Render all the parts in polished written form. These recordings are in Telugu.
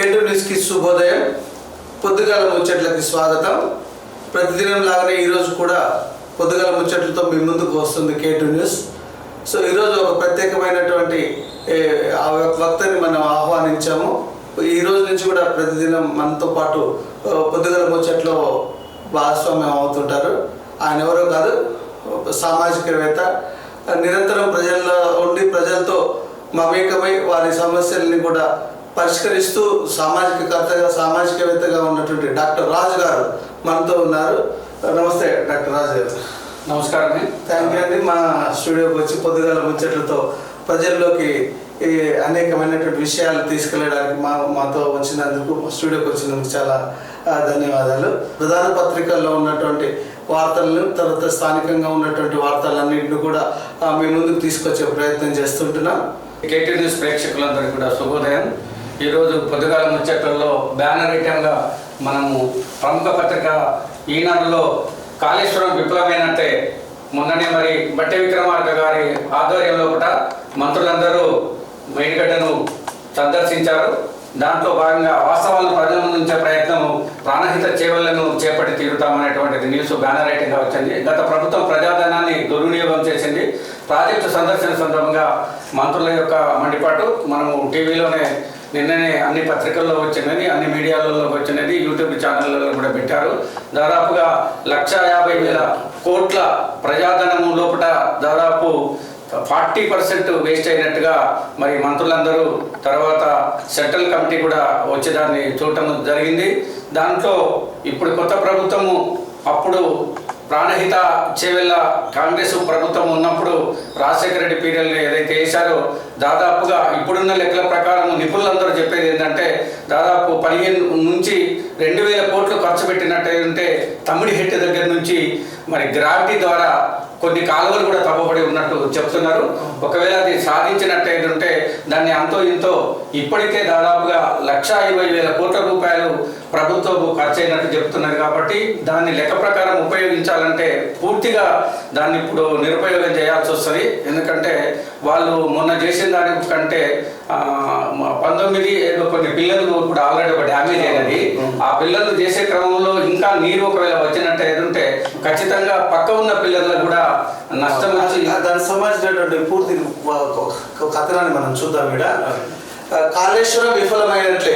కేటు న్యూస్కి శుభోదయం. పొద్దుగాల ముచ్చట్లకి స్వాగతం. ప్రతిదినం లాగానే ఈరోజు కూడా పొద్దుగాల ముచ్చట్లతో మీ ముందుకు వస్తుంది కేటు న్యూస్. సో ఈరోజు ఒక ప్రత్యేకమైనటువంటి వక్తని మనం ఆహ్వానించాము. ఈ రోజు నుంచి కూడా ప్రతిదినం మనతో పాటు పొద్దుగాల ముచ్చట్లో భాగస్వామ్యం అవుతుంటారు. ఆయన ఎవరో కాదు, సామాజికవేత్త. నిరంతరం ప్రజల్లో ఉండి ప్రజలతో మమేకమై వారి సమస్యల్ని కూడా పరిష్కరిస్తూ సామాజికవేత్తగా ఉన్నటువంటి డాక్టర్ రాజు గారు మనతో ఉన్నారు. నమస్తే డాక్టర్ రాజు గారు. నమస్కారం. థ్యాంక్ యూ అండి. మా స్టూడియోకి వచ్చి పొద్దుగాల ముచ్చట్లతో ప్రజల్లోకి అనేకమైనటువంటి విషయాలు తీసుకెళ్ళడానికి మాతో వచ్చినందుకు, స్టూడియోకి వచ్చినందుకు చాలా ధన్యవాదాలు. ప్రధాన పత్రికల్లో ఉన్నటువంటి వార్తలను, తర్వాత స్థానికంగా ఉన్నటువంటి వార్తలన్నింటినీ కూడా మీ ముందుకు తీసుకొచ్చే ప్రయత్నం చేస్తుంటున్నాం. కేటీ న్యూస్ ప్రేక్షకులందరికీ కూడా శుభోదయం. ఈరోజు పొద్దుగాల ముచ్చట్లలో బ్యానర్ ఐటెంగా మనము ప్రముఖ పత్రిక ఈనాడులో కాళేశ్వరం విఫలమైనట్టే మొన్ననే మరి బట్టి విక్రమార్క గారి ఆధ్వర్యంలో కూడా మంత్రులందరూ మేడిగడ్డను సందర్శించారు. దాంట్లో భాగంగా వాస్తవాలను ప్రజల ముందు ఉంచే ప్రయత్నం, ప్రాణహిత చేవలను చేపట్టి తీరుతామనేటువంటిది న్యూస్ బ్యానర్ ఐటెంగా వచ్చింది. గత ప్రభుత్వం ప్రజాధనాన్ని దుర్వినియోగం చేసింది. ప్రాజెక్టు సందర్శన సందర్భంగా మంత్రుల యొక్క మండిపాటు మనము టీవీలోనే నిన్ననే అన్ని పత్రికల్లో వచ్చినది, అన్ని మీడియాలలో వచ్చినది, యూట్యూబ్ ఛానళ్ళలో కూడా పెట్టారు. దాదాపుగా 1,50,000 కోట్ల ప్రజాధనము లోపల దాదాపు 40% వేస్ట్ అయినట్టుగా మరి మంత్రులందరూ, తర్వాత సెంట్రల్ కమిటీ కూడా వచ్చేదాన్ని చూడటం జరిగింది. దాంట్లో ఇప్పుడు కొత్త ప్రభుత్వము, అప్పుడు ప్రాణహిత చేవెళ్ళ కాంగ్రెస్ ప్రభుత్వం ఉన్నప్పుడు రాజశేఖర రెడ్డి పీరియడ్లో ఏదైతే వేశారో దాదాపుగా ఇప్పుడున్న లెక్కల ప్రకారం నిపుణులందరూ చెప్పేది ఏంటంటే దాదాపు 15 నుంచి 2,000 కోట్లు ఖర్చు పెట్టినట్టు తమ్మిడి హెట్ దగ్గర నుంచి మరి గ్రావిటీ ద్వారా కొన్ని కాలువలు కూడా తవ్వబడి ఉన్నట్టు చెప్తున్నారు. ఒకవేళ అది సాధించినట్టయితే దాన్ని అంతో ఇంతో ఇప్పటికే దాదాపుగా 1,50,000 కోట్ల రూపాయలు ప్రభుత్వం ఖర్చు అయినట్టు చెప్తున్నారు. కాబట్టి దాన్ని లెక్క ప్రకారం ఉపయోగించాలంటే పూర్తిగా దాన్ని ఇప్పుడు నిరుపయోగం చేయాల్సి వస్తుంది. ఎందుకంటే వాళ్ళు మొన్న చేసిన దానికంటే 19 కొన్ని పిల్లలు ఇప్పుడు ఆల్రెడీ ఒక డ్యామేజ్ అయినది. ఆ పిల్లలు చేసే క్రమంలో ఇంకా నీరు ఒకవేళ వచ్చినట్టు ఖచ్చితంగా పక్క ఉన్న పిల్లలకు కూడా నష్టం వచ్చి దానికి సంబంధించినటువంటి పూర్తి కథనాన్ని మనం చూద్దాం. ఇక్కడ కాళేశ్వరం విఫలమైనట్లే.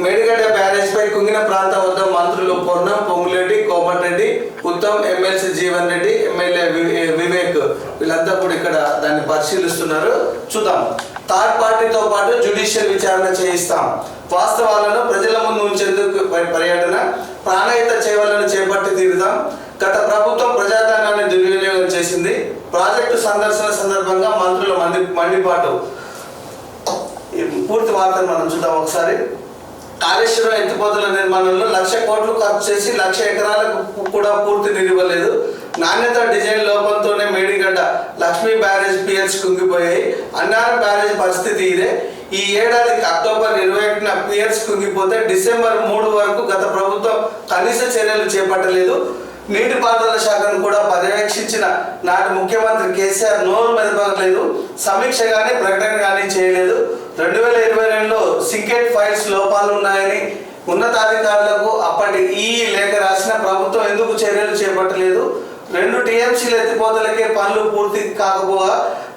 మేడిగడ్డ బ్యారేజ్ పై కుంగిన ప్రాంతం వద్ద మంత్రులు పొన్నం పొంగులేటి, కోమటిరెడ్డి, ఉత్తమ్, ఎమ్మెల్సీ జీవన్ రెడ్డి, ఎమ్మెల్యే వివేక్ వీళ్ళంతా కూడా ఇక్కడ దాన్ని పరిశీలిస్తున్నారు. చూద్దాం. థర్డ్ పార్టీతో పాటు జ్యుడిషియల్ విచారణ చేయిస్తాం. వాస్తవాలను ప్రజల ముందు ఉంచేందుకు పర్యటన. ప్రాణహిత చేవలను చేపట్టి తీరుదాం. గత ప్రభుత్వం ప్రజాధనాన్ని దుర్వినియోగం చేసింది. ప్రాజెక్టు సందర్శన సందర్భంగా మంత్రుల మండిపాటు. పూర్తి వార్తను మనం చూద్దాం ఒకసారి. కాళేశ్వరం ఎత్తిపోతల నిర్మాణంలో 1,00,000 కోట్లు ఖర్చు చేసి 1,00,000 ఎకరాలకు కూడా పూర్తి నిలువలేదు. నాణ్యత డిజైన్ లోపంతోనే మేడిగడ్డ లక్ష్మీ బ్యారేజ్ పిఎస్ కుంగిపోయాయి. అన్నారం బ్యారేజ్ పరిస్థితి ఇదే. ఈ ఏడాది అక్టోబర్ 21న పిఎస్ కుంగిపోతే డిసెంబర్ 3 వరకు గత ప్రభుత్వం కనీస చర్యలు చేపట్టలేదు. నీటిపారుదల శాఖను కూడా పర్యవేక్షించిన నాటి ముఖ్యమంత్రి కేసీఆర్ నోరు మెదపలేదు. సమీక్ష కానీ ప్రకటన కానీ చేయలేదు. 2022లో సింకెట్ ఫైల్స్ లోపాలు ఉన్నాయని ఉన్నతాధికారులకు అప్పటి ఈ లేఖ రాసిన ప్రభుత్వం ఎందుకు చర్యలు చేపట్టలేదు? 2 టీఎంసీల ఎత్తిపోతలకే పనులు పూర్తి కాకపోగా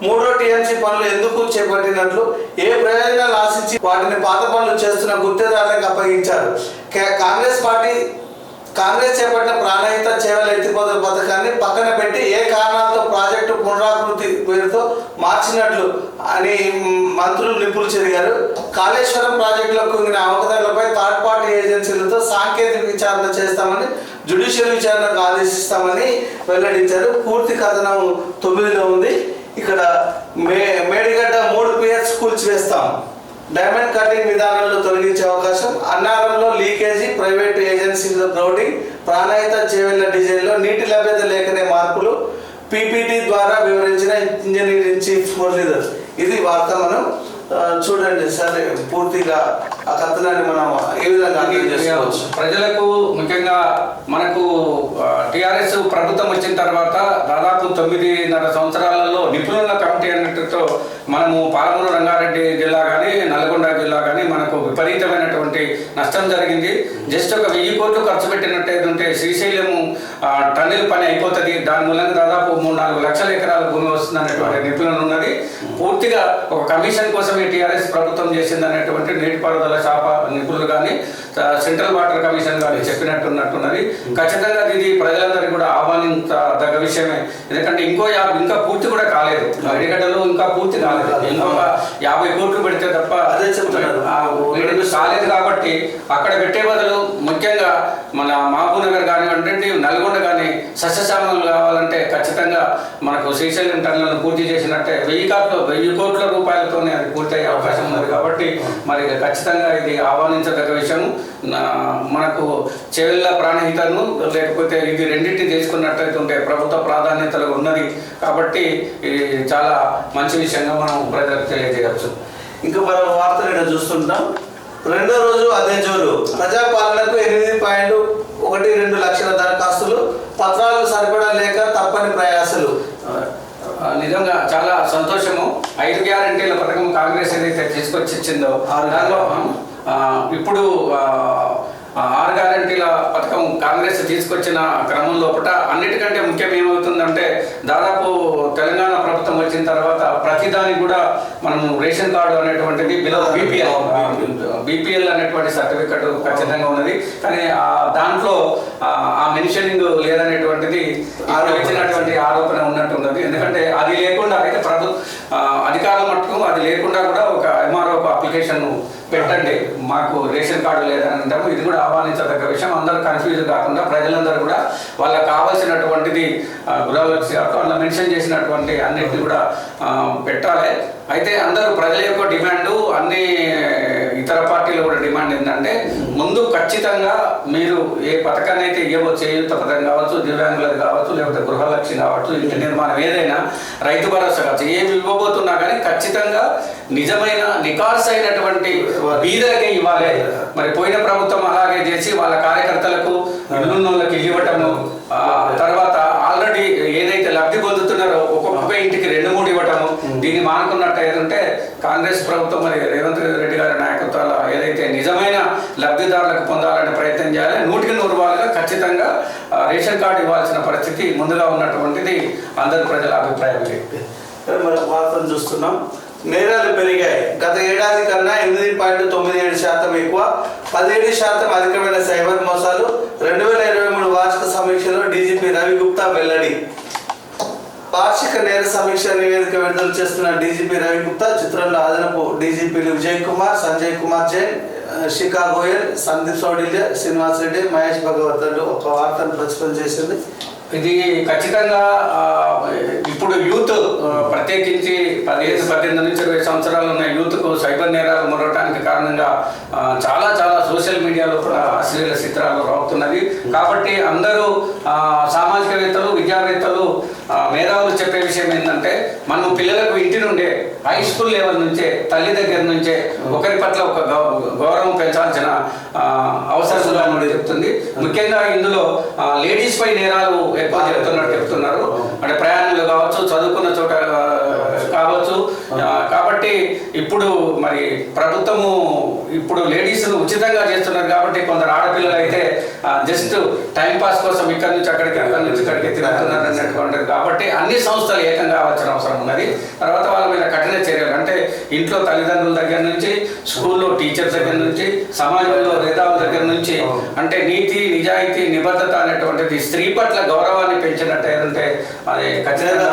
3వ టీఎంసీ పనులు ఎందుకు చేపట్టినట్లు, ఏ ప్రయోజనాలు ఆశించి వాటిని పాత పనులు చేస్తున్న గుత్తేదారులకు అప్పగించారు? కాంగ్రెస్ చేపట్టిన ప్రాణహిత చేవల ఎత్తిపోతల పథకాన్ని పక్కన పెట్టి ఏ కారణాలతో ప్రాజెక్టు పునరాకృతి పేరుతో మార్చినట్లు అని మంత్రులు నిపుణులు చెరిగారు. కాళేశ్వరం ప్రాజెక్టులో కుంగిన అవకతవకలపై థర్డ్ పార్టీ ఏజెన్సీలతో సాంకేతిక విచారణ చేస్తామని, జ్యుడిషియల్ విచారణకు ఆదేశిస్తామని వెల్లడించారు. పూర్తి కథనం 9లో ఉంది. ఇక్కడ మేడిగడ్డ 3 పిఎస్ కూల్చివేస్తాం. డైమండ్ కటింగ్ విధానంలో తొలగించే అవకాశం. అన్నారంలో లీకేజీ, ప్రైవేట్ ఏజెన్సీల గ్రౌటింగ్, ప్రాణహిత చేవెళ్ల డిజైన్లో నీటి లభ్యత లేకనే మార్పులు, పీపీటీ ద్వారా వివరించిన ఇంజనీరింగ్ చీఫ్ మురళీధర్. ఇది వార్త. మనం చూడండి సరే పూర్తిగా ఆ కథనాన్ని మనం ఏ విధంగా అర్థం చేసుకోవచ్చు? ప్రజలకు ముఖ్యంగా మనకు టిఆర్ఎస్ ప్రభుత్వం వచ్చిన తర్వాత దాదాపు 9.5 సంవత్సరాలలో నిపుణుల కమిటీ అన్నట్టుతో మనము పాలమూరు రంగారెడ్డి జిల్లా కానీ నల్గొండ జిల్లా కానీ మనకు విపరీతమైనటువంటి నష్టం జరిగింది. జస్ట్ ఒక 1000 కోట్లు ఖర్చు పెట్టినట్టయితే శ్రీశైలం టన్నెల్ పని అయిపోతుంది, దాని మూలంగా దాదాపు 3-4 లక్షల ఎకరాల భూమి వస్తుంది అనేటువంటి నిపుణులు ఉన్నది. పూర్తిగా ఒక కమిషన్ కోసమే టీఆర్ఎస్ ప్రభుత్వం చేసింది అనేటువంటి నీటిపారుదల శాఖ నిపుణులు కానీ సెంట్రల్ వాటర్ కమిషన్ కానీ చెప్పినట్టున్నట్టున్నది. ఖచ్చితంగా ఇది ప్రజలందరికీ కూడా ఆహ్వానించదగ్గ విషయమే. ఎందుకంటే ఇంకా పూర్తి కూడా కాలేదు, ఎడిగడ్డలు ఇంకా పూర్తి కాలేదు. ఇంకొక 50 కోట్లు పెడితే తప్ప అదే చెప్తున్నారు కాలేదు. కాబట్టి అక్కడ పెట్టే బదులు ముఖ్యంగా మన మహబూబ్ నగర్ కానివ్వండి, నల్గొండ కానీ సస్యశ్యామలు కావాలంటే ఖచ్చితంగా మనకు శ్రీశైలం టన్నులను పూర్తి చేసినట్టే 1000 కోట్ల రూపాయలతోనే అది పూర్తయ్యే అవకాశం ఉన్నది. కాబట్టి మరి ఖచ్చితంగా ఇది ఆహ్వానించదగ్గ విషయం. మనకు చెవిళ్ళ ప్రాణహితను లేకపోతే ఇది రెండింటిని తీసుకున్నట్టయితే ఉంటే ప్రభుత్వ ప్రాధాన్యతలు ఉన్నది. కాబట్టి ఇది చాలా మంచి విషయంగా మనం ప్రజలకు తెలియజేయవచ్చు. ఇంకా మనం వార్తలు ఇక్కడ చూస్తుంటాం. రెండో రోజు అదే జోరు, ప్రజాపాలనకు 8.12 లక్షల దరఖాస్తులు, పత్రాలు సరిపడా లేక తప్పని ప్రయాసలు. నిజంగా చాలా సంతోషము. 5 గ్యారెంటీల పథకం కాంగ్రెస్ ఏదైతే తీసుకొచ్చి ఇచ్చిందో దానిలో ఇప్పుడు 6 గ్యారెంటీల పథకం కాంగ్రెస్ తీసుకొచ్చిన క్రమం లోపల అన్నిటికంటే ముఖ్యం ఏమవుతుందంటే దాదాపు తెలంగాణ ప్రభుత్వం వచ్చిన తర్వాత ప్రతిదానికి కూడా మనం రేషన్ కార్డు అనేటువంటిది బిలో బీపీఎల్ అనేటువంటి సర్టిఫికెట్ ఖచ్చితంగా ఉన్నది. కానీ దాంట్లో ఆ మెన్షనింగ్ లేదనేటువంటిది ఇచ్చినటువంటి ఆరోపణ ఉన్నట్టున్నది. ఎందుకంటే అది లేకుండా అయితే అధికారుల మట్టుకు అది లేకుండా కూడా ఒక ఎంఆర్ఓ అప్లికేషన్ పెట్టండి, మాకు రేషన్ కార్డు లేదని అంటాము. ఇది కూడా ఆహ్వానించదగ్గ విషయం. అందరూ కన్ఫ్యూజ్ కాకుండా ప్రజలందరూ కూడా వాళ్ళకి కావాల్సినటువంటిది గృహలక్ష్మి అట్లా మెన్షన్ చేసినటువంటి అన్నిటిని కూడా పెట్టాలి. అయితే అందరూ ప్రజల యొక్క డిమాండు, అన్ని ఇతర పార్టీలు కూడా డిమాండ్ ఏంటంటే ముందు ఖచ్చితంగా మీరు ఏ పథకాన్ని అయితే ఇవ్వవచ్చు, చేయూత పథకం కావచ్చు, దివ్యాంగులది కావచ్చు, లేకపోతే గృహలక్ష్మి కావచ్చు, ఇంటి నిర్మాణం ఏదైనా, రైతు భరోసా కావచ్చు, ఏమి ఇవ్వబోతున్నా కానీ ఖచ్చితంగా నిజమైన నికార్స్ అయినటువంటి బీదలకే ఇవ్వాలి. మరి పోయిన ప్రభుత్వం అలాగే చేసి వాళ్ళ కార్యకర్తలకు ఇళ్ళకి ఇవ్వటము, తర్వాత ఆల్రెడీ ఏదైతే లబ్ధి పొందుతున్నారో ఒక్కొక్క ఇంటికి 2-3 ఇవ్వటము, దీన్ని మానుకున్నట్టు ఏదంటే కాంగ్రెస్ ప్రభుత్వం మరి రేవంత్ రెడ్డి గారి నాయకత్వాల ఏదైతే నిజమైన లబ్ధిదారులకు పొందాలని ప్రయత్నం చేయాలి. 100% ఖచ్చితంగా రేషన్ కార్డు ఇవ్వాల్సిన పరిస్థితి ముందుగా ఉన్నటువంటిది అందరి ప్రజల అభిప్రాయం. మనం వార్తలు చూస్తున్నాం. నేరాలు పెరిగాయి. గత ఏడాది కన్నా 8.97% ఎక్కువ, 17% అధికమైన సైబర్ మోసాలు. 2023 వార్షిక సమీక్షలో డీజీపీ రవి గుప్తా వెల్లడి. వార్షిక నేర సమీక్ష నివేదిక విడుదల చేస్తున్న డీజీపీ రవి గుప్తా చిత్రంలో అదనపు డీజీపీలు విజయ్ కుమార్, సంజయ్ కుమార్ జైన్, శిఖా గోయల్, సందీప్ సోడిలే, శ్రీనివాస్ రెడ్డి, మహేష్ భగవత్ ఒక వార్తను ప్రచురణ చేసింది. ఇది ఖచ్చితంగా ఇప్పుడు యూత్ ప్రత్యేకించి 18 నుంచి 20 సంవత్సరాలు ఉన్న యూత్కు సైబర్ నేరాలు మొదలటానికి కారణంగా చాలా సోషల్ మీడియాలో కూడా అశ్లీల చిత్రాలు రావుతున్నది. కాబట్టి అందరూ సామాజికవేత్తలు, విద్యావేత్తలు, మేధావులు చెప్పే విషయం ఏంటంటే మనం పిల్లలకు ఇంటి నుండే హై స్కూల్ లెవెల్ నుంచే తల్లి దగ్గర నుంచే ఒకరి పట్ల ఒక గౌరవం పెంచాల్సిన అవసరం చెప్తుంది. ముఖ్యంగా ఇందులో లేడీస్ పై నేరాలు ఎక్కువ జరుగుతున్నట్టు చెప్తున్నారు. అంటే ప్రయాణాలు కావచ్చు, చదువుకున్న చోట కావచ్చు. కాబట్టి ఇప్పుడు మరి ప్రభుత్వము ఇప్పుడు లేడీస్ ఉచితంగా చేస్తున్నారు. కాబట్టి కొందరు ఆడపిల్లలు అయితే జస్ట్ టైంపాస్ కోసం ఇక్కడ నుంచి అక్కడికి, అక్కడి నుంచి ఇక్కడికి తిరుగుతున్నారు అన్నటువంటిది. కాబట్టి అన్ని సంస్థలు ఏకం కావాల్సిన అవసరం ఉన్నది. తర్వాత వాళ్ళ మీద కఠిన చర్యలు అంటే ఇంట్లో తల్లిదండ్రుల దగ్గర నుంచి, స్కూల్లో టీచర్స్ దగ్గర నుంచి, సమాజంలో మేధావుల దగ్గర నుంచి, అంటే నీతి, నిజాయితీ, నిబద్ధత అనేటువంటిది స్త్రీ పట్ల గౌరవాన్ని పెంచినట్టు ఏదంటే అది ఖచ్చితంగా.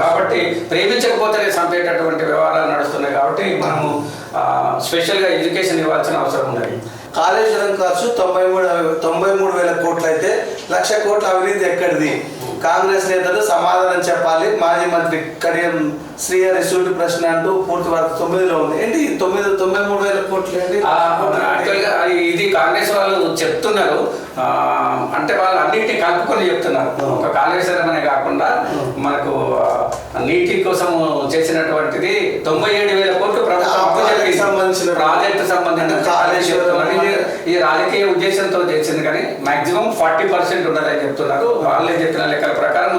కాబట్టి ప్రేమించకపోతేనే చంపేటటువంటి వ్యవహారాలు నడుస్తున్నాయి. కాబట్టి మనము స్పెషల్గా ఎడ్యుకేషన్ ఇవ్వాల్సిన అవసరం ఉన్నది. కాళేశ్వరం ఖర్చు 93,000 కోట్లు అయితే 1,00,000 కోట్ల అవినీతి ఎక్కడిది? కాంగ్రెస్ నేతలు సమాధానం చెప్పాలి. మాజీ మంత్రి కడియం శ్రీహరి సూటి ప్రశ్న అంటూ పూర్తి వరకు 9లో ఉంది. ఏంటి 93,000 కోట్లు ఏంటి? యాక్చువల్గా ఇది కాంగ్రెస్ వాళ్ళు చెప్తున్నారు. అంటే వాళ్ళు అన్నింటినీ కలుపుకొని చెప్తున్నారు. ఒక కాళేశ్వరం అనే కాకుండా మనకు నీటి కోసం చేసినటువంటిది 97,000 కోట్లు ప్రభుత్వం సంబంధించిన ప్రాజెక్టు సంబంధించిన ఇది రాజకీయ ఉద్దేశంతో చేసింది, కానీ మాక్సిమం 40% ఉన్నదని చెప్తున్నారు. వాళ్ళే చెప్పిన లెక్కల ప్రకారం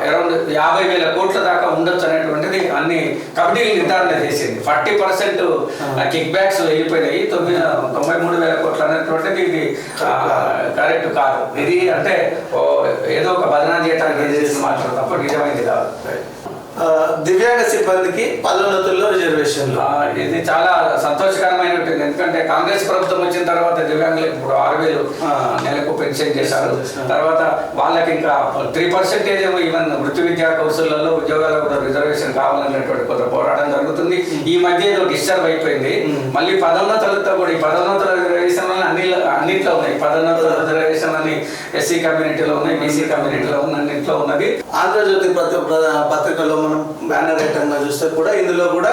అరౌండ్ 50,000 కోట్ల దాకా ఉండొచ్చు అనేటువంటిది అన్ని కమిటీలు నిర్ధారణ చేసింది. 40% కిక్ బ్యాక్స్ వెళ్ళిపోయినాయి. 93,000 కోట్లు అనేటువంటిది ఇది కరెక్ట్ కాదు. ఇది అంటే ఏదో ఒక బదనా చేయడానికి చేసి మాట్లాడదు తప్ప నిజమైంది కాదు. దివ్యాంగ సిబ్బందికి పదోన్నతుల్లో రిజర్వేషన్లు ఇది చాలా సంతోషకరమైన, ఎందుకంటే కాంగ్రెస్ ప్రభుత్వం వచ్చిన తర్వాత దివ్యాంగులకు ఇప్పుడు 6,000 నెలకు పెన్షన్ చేశారు. తర్వాత వాళ్ళకి ఇంకా 3% ఏమో ఈవెన్ వృత్తి విద్యా కౌశల్లో ఉద్యోగాల్లో కూడా రిజర్వేషన్ కావాలనేటువంటి కొంత పోరాటం జరుగుతుంది. ఈ మధ్య ఏదో డిస్టర్బ్ అయిపోయింది. మళ్ళీ పదోన్నతులతో కూడా ఈ పదోన్నతుల రిజర్వేషన్ అన్నింటిలో ఉన్నాయి. పదోన్నతుల రిజర్వేషన్ అని ఎస్సీ కమ్యూనిటీలో ఉన్నాయి, బీసీ కమ్యూనిటీలో ఉన్న అన్నింటిలో ఉన్నది. ఆంధ్రజ్యోతి పత్రికలో మనం బ్యానర్ ఐటంగా చూస్తే కూడా ఇందులో కూడా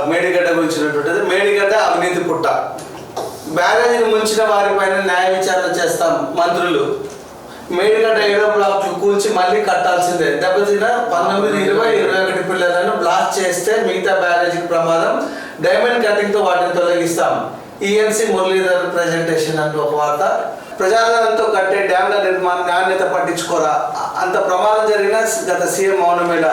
మేడిగడ్డ గురించినటువంటిది. మేడిగడ్డ అవినీతి పుట్ట, బ్యారేజీని ముంచిన వారిపైన న్యాయ విచారణ చేస్తాం మంత్రులు. మేడిగడ్డ 7 బ్లాక్లు కూల్చి మళ్ళీ కట్టాల్సిందే. దెబ్బతిన 19, 20, 21 పిల్లలను బ్లాస్ట్ చేస్తే మిగతా బ్యారేజీకి ప్రమాదం. డైమండ్ కటింగ్తో వాటిని తొలగిస్తాం. ఈఎన్సీ మురళీధర్ ప్రెజెంటేషన్ అంటూ ఒక వార్త. ప్రజాధనంతో కట్టే డ్యాంల నిర్మాణ నాణ్యత పట్టించుకోరా, అంత ప్రమాదం జరిగిన గత సీఎం మౌనమేళ.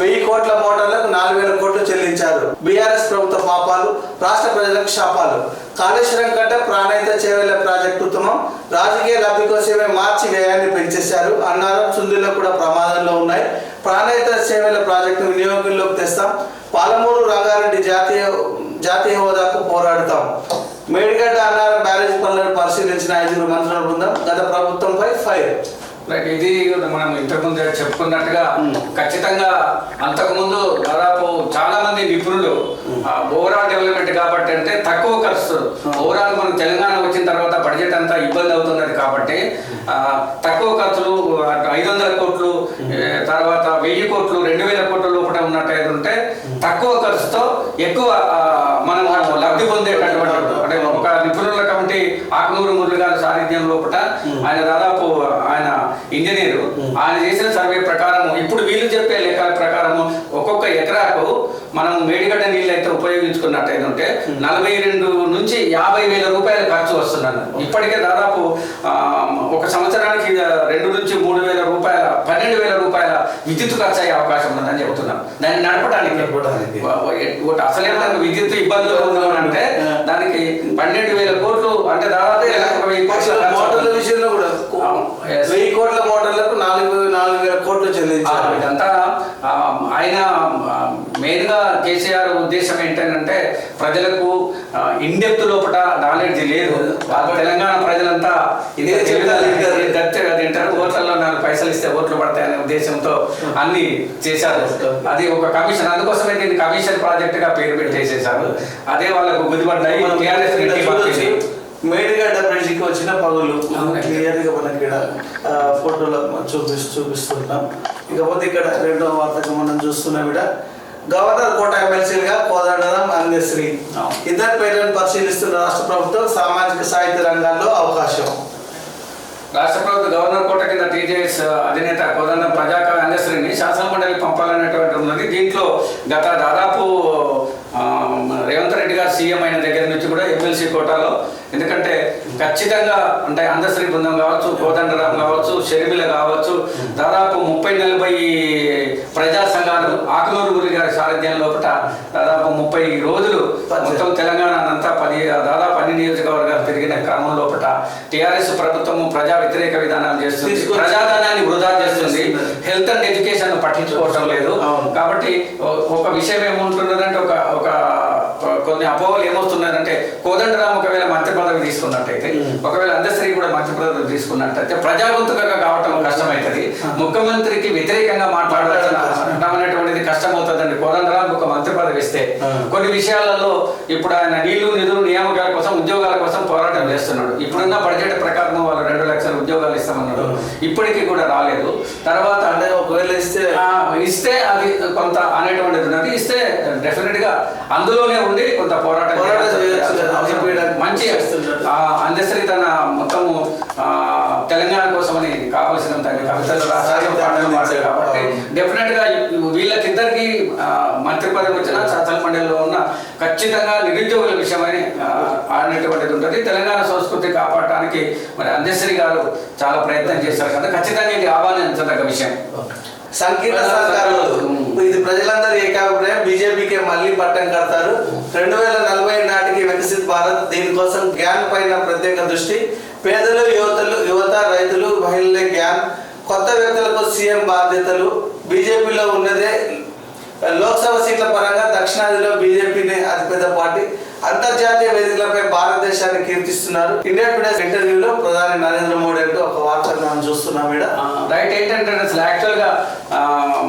1000 కోట్ల మోటార్లకు 4,000 కోట్లు చెల్లించారు. బీఆర్ఎస్ ప్రభుత్వ పాపాలు, రాష్ట్ర ప్రజలకు శాపాలు. కాళేశ్వరం కంటే ప్రాణహిత చేవెళ్ల ప్రాజెక్టు ఉత్తమం, రాజకీయ లబ్ధి కోసమే మార్చి వ్యయాన్ని పెంచేశారు. అన్నారం, సుందిలో కూడా ప్రమాదంలో ఉన్నాయి. ప్రాణహిత చేవెళ్ల ప్రాజెక్టు వినియోగంలోకి తెస్తాం. పాలమూరు, రంగారెడ్డి జాతీయ హోదాకు పోరాడుతాం. మేడిగడ్డ అన్నారం బ్యారేజ్ పనులను పరిశీలించిన 5 మంత్రుల బృందం. గత ప్రభుత్వంపై ఫైర్. ఇది మనం ఇంతకుముందు చెప్పుకున్నట్టుగా ఖచ్చితంగా అంతకుముందు దాదాపు చాలా మంది నిపుణులు ఓవరాల్ డెవలప్మెంట్ కాబట్టి అంటే తక్కువ ఖర్చు, ఓవరాల్ మనం తెలంగాణ వచ్చిన తర్వాత బడ్జెట్ అంతా ఇబ్బంది అవుతున్నది కాబట్టి తక్కువ ఖర్చులు 500 కోట్లు, తర్వాత 1000 కోట్లు, 2,000 కోట్ల లోపల ఉన్నట్టు ఉంటే తక్కువ ఖర్చుతో ఎక్కువ మనం లబ్ధి పొందేటటువంటి అంటే ఒక నిపుణుల కమిటీ ఆకునూరు మురళి గారి సారథ్యం లోపల ఆయన దాదాపు ఆయన ఇంజనీరు, ఆయన చేసిన సర్వే ప్రకారం ఇప్పుడు వీళ్ళు చెప్పే లెక్కల ప్రకారం ఒక్కొక్క ఎకరాకు మనం మేడిగడ్డ నీళ్ళు అయితే ఉపయోగించుకున్నట్టయితే ఉంటే 42 నుంచి 50,000 రూపాయలు ఖర్చు వస్తున్నారు. ఇప్పటికే దాదాపు ఒక సంవత్సరానికి 2 నుంచి 3,000 రూపాయల 12,000 రూపాయల విద్యుత్ ఖర్చు అయ్యే అవకాశం ఉందని చెబుతున్నాం. దాన్ని నడపడానికి అసలే విద్యుత్ ఇబ్బందులు అంటే దానికి 12,000 కోట్లు అంటే దాదాపు 1,000 కోట్ల మోటార్ల విషయంలో కూడా 1000 కోట్ల మోటార్లకు 4,000 కోట్లు చెల్లించారు. ఇదంతా ఆయన మెయిన్గా కేసీఆర్ ఉద్దేశం ఏంటంటే ప్రజలకు ఇన్డెప్త్ లోపల నాలెడ్జ్ లేదు. తెలంగాణ ప్రజలంతా తింటారు, ఓట్లలో 4 పైసలు ఇస్తే ఓట్లు పడతాయనే ఉద్దేశంతో అన్ని చేశారు. అది ఒక కమిషన్, అందుకోసమే దీన్ని కమిషన్ ప్రాజెక్ట్ గా పేరు పెట్టేసేసారు. అదే వాళ్ళకు గుదిపడ్డాయి. మేడిగడ్డ బ్రిడ్జికి వచ్చిన పగులు క్లియర్గా మనకి ఫోటోలో చూపిస్తుంటాం. ఇకపోతే ఇక్కడ 2వ వార్తకు మనం చూస్తున్నాం. ఇక్కడ గవర్నర్ కోట ఎమ్మెల్సీలుగా కోదండరాం, అందశ్రీ ఇద్దరు పేర్లను పరిశీలిస్తున్న రాష్ట్ర ప్రభుత్వం. సామాజిక సాహిత్య రంగాల్లో అవకాశం. రాష్ట్ర ప్రభుత్వ గవర్నర్ కోట కింద టీజేఎస్ అధినేత కోదండం ప్రజాకవి అందశ్రీని శాసనమండలికి పంపాలనేటువంటి ఉన్నది. దీంట్లో గత దాదాపు రేవంత్ రెడ్డి గారు సీఎం అయిన దగ్గర నుంచి కూడా ఎమ్మెల్సీ కోటాలో, ఎందుకంటే ఖచ్చితంగా అంటే అందశ్రీ బృందం కావచ్చు, కోదండరాం కావచ్చు, షర్మిల కావచ్చు, దాదాపు 30-40 ప్రజా సంఘాలు ఆకునూరు గురి గారి సారథ్యం లోపల దాదాపు 30 రోజులు మొత్తం తెలంగాణ అంతా దాదాపు అన్ని నియోజకవర్గాలు తిరిగిన క్రమం లోపల టీఆర్ఎస్ ప్రభుత్వము ప్రజా వ్యతిరేక విధానాలు చేస్తుంది, ప్రజాధనాన్ని వృధా చేస్తుంది, హెల్త్ అండ్ ఎడ్యుకేషన్ పట్టించుకోవటం లేదు. కాబట్టి ఒక విషయం ఏముంటున్నదంటే ఒక కొన్ని అపోహలు ఏమొస్తున్నాయంటే కోదండరాం ఒకవేళ మంత్రి పదవి తీసుకున్నట్టయితే, ఒకవేళ అందశ్రీ కూడా మంత్రి పదవి తీసుకున్నట్టయితే ప్రజాగొంతుకగా కావటం కష్టమవుతుంది. ముఖ్యమంత్రికి వ్యతిరేకంగా మాట్లాడటం అనేటువంటిది కష్టమవుతుందండి. కోదండరాం ఒక మంత్రి పదవి ఇస్తే కొన్ని విషయాలలో ఇప్పుడు ఆయన నీళ్లు, నిధులు, నియామకాల కోసం, ఉద్యోగాల కోసం పోరాటం చేస్తున్నాడు. ఇప్పుడున్న బడ్జెట్ ప్రకారం వాళ్ళు 2 లక్షల ఉద్యోగాలు ఇస్తామన్నాడు, ఇప్పటికీ కూడా రాలేదు. తర్వాత అంటే ఒకవేళ ఇస్తే అది కొంత అనేటువంటిది ఉన్నది. ఇస్తే డెఫినెట్ గా అందులోనే ఉండి కొంత పోరాటం మంచి అందరి తన మొత్తము తెలంగాణ కోసమని కావాల్సిన కవితలు రాశారు, పాటలు పాడారు. కాబట్టి డెఫినెట్ గా వీళ్ళకిద్దరికి మంత్రి పదవి వచ్చిన శాసన మండలిలో ఉన్న ఖచ్చితంగా నిరుద్యోగుల విషయమని అనేటువంటిది ఉంటుంది. తెలంగాణ సంస్కృతి కాపాడటానికి మరి అందశ్రీ గారు చాలా ప్రయత్నం చేశారు కదా, ఖచ్చితంగా ఇది ఆహ్వానించదగ్గ విషయం. సంకీర్ణ సహకారం ఇది ప్రజలందరూ ఏకాభిప్రాయం. బీజేపీకి మళ్ళీ పట్టం కడతారు. 2040 నాటికి వికసిత్ భారత్. దీనికోసం జ్ఞాన్ పైన ప్రత్యేక దృష్టి. పేదలు, యువత, రైతులు, మహిళలే జ్ఞాన్. కొత్త వ్యక్తులకు సీఎం బాధ్యతలు. బీజేపీలో ఉన్నదే లోక్సభ సీట్ల పరంగా దక్షిణాదిలో బీజేపీని అతిపెద్ద పార్టీ. అంతర్జాతీయ వేదికలపై భారతదేశాన్ని కీర్తిస్తున్నారు. ఇండియా టుడే ఇంటర్వ్యూలో ప్రధాని నరేంద్ర మోడీ అంటూ ఒక వార్త మనం చూస్తున్నాం. రైట్. ఏంటంటే అసలు యాక్చువల్గా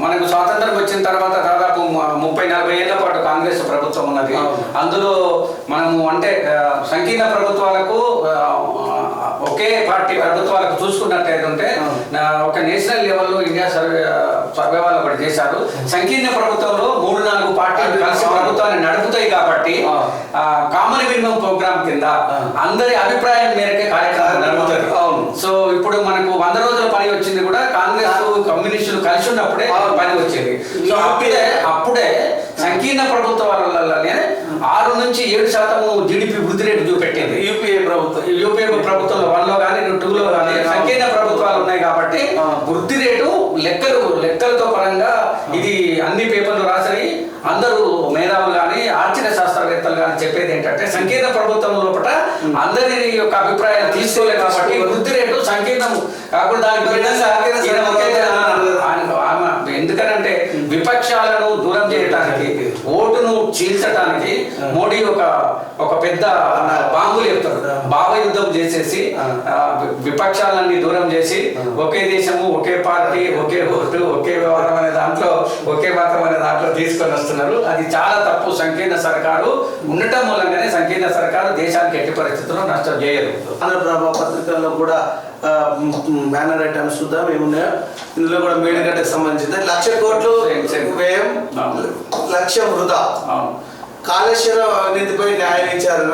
మనకు స్వాతంత్రం వచ్చిన తర్వాత దాదాపు 30-40 ఏళ్ల పాటు కాంగ్రెస్ ప్రభుత్వం ఉన్నది. అందులో మనము అంటే సంకీర్ణ ప్రభుత్వాలకు ఒకే పార్టీ ప్రభుత్వాలకు చూసుకున్నట్టయితే ఒక నేషనల్ లెవెల్లో ఇండియా సర్వే వాళ్ళు ఒకటి చేశారు. సంకీర్ణ ప్రభుత్వంలో 3-4 పార్టీలు కలిసి ప్రభుత్వాన్ని నడుపుతాయి కాబట్టి కామన్ మినిమం ప్రోగ్రామ్ కింద అందరి అభిప్రాయం మేరకే కార్యక్రమం నడుపుతారు. సో ఇప్పుడు మనకు 100 రోజుల పని వచ్చింది కూడా కాంగ్రెస్ కమ్యూనిస్టులు కలిసి ఉన్నప్పుడే పని వచ్చింది. సో అప్పుడే సంకీర్ణ ప్రభుత్వాలనే 6-7% జీడిపి వృద్ధి రేటు చూపెట్టింది యూపీఏ ప్రభుత్వంలో 1లో కానీ 2లో కానీ సంకీర్ణ ప్రభుత్వాలు ఉన్నాయి కాబట్టి వృద్ధి రేటు లెక్కలతో పరంగా ఇది అన్ని పేపర్లు రాసినాయి. అందరూ మేధావులు కానీ ఆర్థిక శాస్త్రవేత్తలు కానీ చెప్పేది ఏంటంటే సంకీర్ణ ప్రభుత్వం లోపల అందరి యొక్క అభిప్రాయం తీసుకోలేదు కాబట్టి వృద్ధి రేటు సంకీర్ణం కాకుండా ఎందుకనంటే విపక్షాలను దూరం చేయడానికి, ఓటును చీల్చడానికి మోడీ ఒక పెద్ద బాంబులు చెప్తాడు. భావ యుద్ధం చేసేసి విపక్షాలన్నీ దూరం చేసి ఒకే దేశము, ఒకే పార్టీ, ఒకే ఓటు, ఒకే వ్యవహారం అనే దాంట్లో, ఒకే మతం అనే దాంట్లో తీసుకొని వస్తున్నారు. అది చాలా తప్పు. సంకీర్ణ సర్కారు ఉండటం మూలంగానే సంకీర్ణ సర్కారు దేశానికి ఎట్టి పరిస్థితుల్లో నష్టం చేయదు. ఆంధ్రప్రభ పత్రికల్లో కూడా బ్యానర్ ఐటమ్స్ చూద్దాం ఏమున్నాయో. ఇందులో కూడా మేడిగడ్డకు సంబంధించింది 1,00,000 కోట్లు వ్యయం, లక్ష్యం వృధా. కాళేశ్వరం అవినీతిపై న్యాయం ఇచ్చారు.